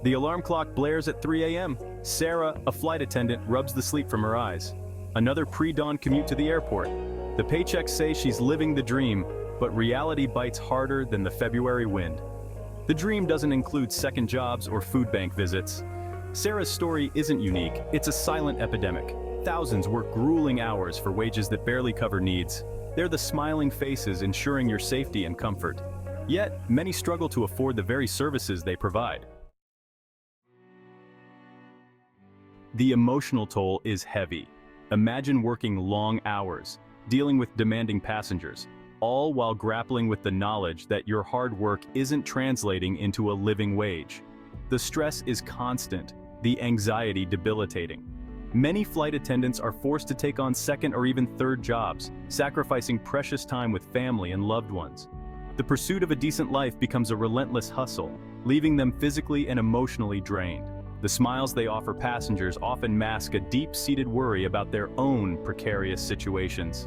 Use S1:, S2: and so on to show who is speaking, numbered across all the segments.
S1: The alarm clock blares at 3 a.m. Sarah, a flight attendant, rubs the sleep from her eyes. Another pre-dawn commute to the airport. The paychecks say she's living the dream, but reality bites harder than the February wind. The dream doesn't include second jobs or food bank visits. Sarah's story isn't unique, it's a silent epidemic. Thousands work grueling hours for wages that barely cover needs. They're the smiling faces ensuring your safety and comfort. Yet, many struggle to afford the very services they provide. The emotional toll is heavy. Imagine working long hours, dealing with demanding passengers, all while grappling with the knowledge that your hard work isn't translating into a living wage. The stress is constant, the anxiety debilitating. Many flight attendants are forced to take on second or even third jobs, sacrificing precious time with family and loved ones. The pursuit of a decent life becomes a relentless hustle, leaving them physically and emotionally drained. The smiles they offer passengers often mask a deep-seated worry about their own precarious situations.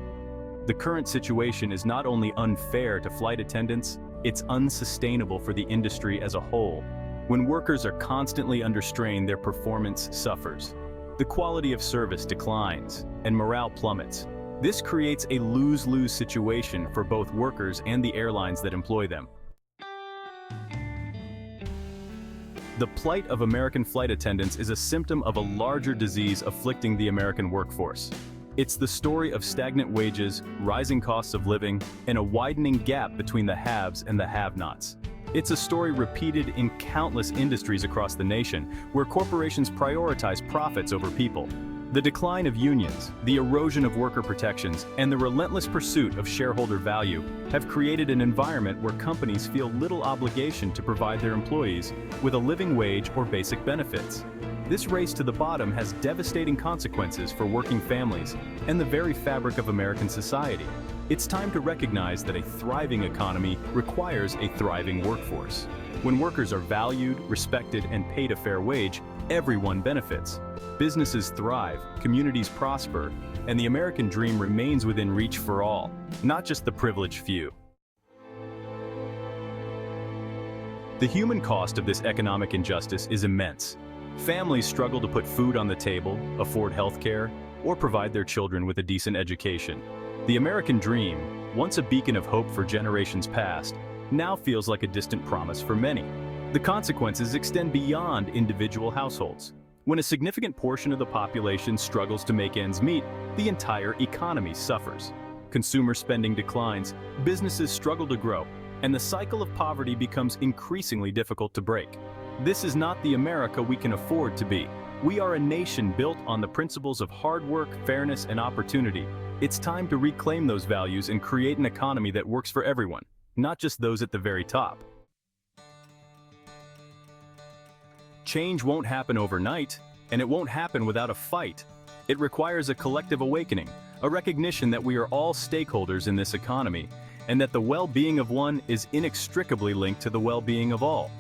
S1: The current situation is not only unfair to flight attendants, it's unsustainable for the industry as a whole. When workers are constantly under strain, their performance suffers. The quality of service declines, and morale plummets. This creates a lose-lose situation for both workers and the airlines that employ them. The plight of American flight attendants is a symptom of a larger disease afflicting the American workforce. It's the story of stagnant wages, rising costs of living, and a widening gap between the haves and the have-nots. It's a story repeated in countless industries across the nation, where corporations prioritize profits over people. The decline of unions, the erosion of worker protections, and the relentless pursuit of shareholder value have created an environment where companies feel little obligation to provide their employees with a living wage or basic benefits. This race to the bottom has devastating consequences for working families and the very fabric of American society. It's time to recognize that a thriving economy requires a thriving workforce. When workers are valued, respected, and paid a fair wage, everyone benefits. Businesses thrive, communities prosper, and the American dream remains within reach for all, not just the privileged few. The human cost of this economic injustice is immense. Families struggle to put food on the table, afford health care, or provide their children with a decent education. The American dream, once a beacon of hope for generations past, now feels like a distant promise for many. The consequences extend beyond individual households. When a significant portion of the population struggles to make ends meet, the entire economy suffers. Consumer spending declines, businesses struggle to grow, and the cycle of poverty becomes increasingly difficult to break. This is not the America we can afford to be. We are a nation built on the principles of hard work, fairness, and opportunity. It's time to reclaim those values and create an economy that works for everyone, not just those at the very top. Change won't happen overnight, and it won't happen without a fight. It requires a collective awakening, a recognition that we are all stakeholders in this economy, and that the well-being of one is inextricably linked to the well-being of all.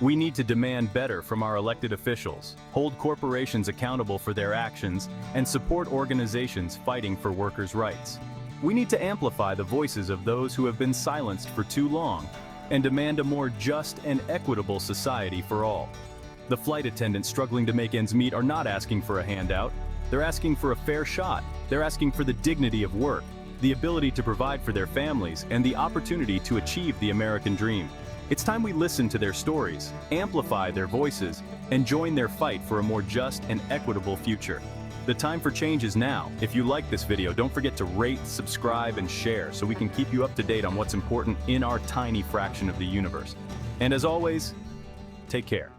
S1: We need to demand better from our elected officials, hold corporations accountable for their actions, and support organizations fighting for workers' rights. We need to amplify the voices of those who have been silenced for too long, and demand a more just and equitable society for all. The flight attendants struggling to make ends meet are not asking for a handout. They're asking for a fair shot. They're asking for the dignity of work, the ability to provide for their families, and the opportunity to achieve the American dream. It's time we listen to their stories, amplify their voices, and join their fight for a more just and equitable future. The time for change is now. If you like this video, don't forget to rate, subscribe, and share so we can keep you up to date on what's important in our tiny fraction of the universe. And as always, take care.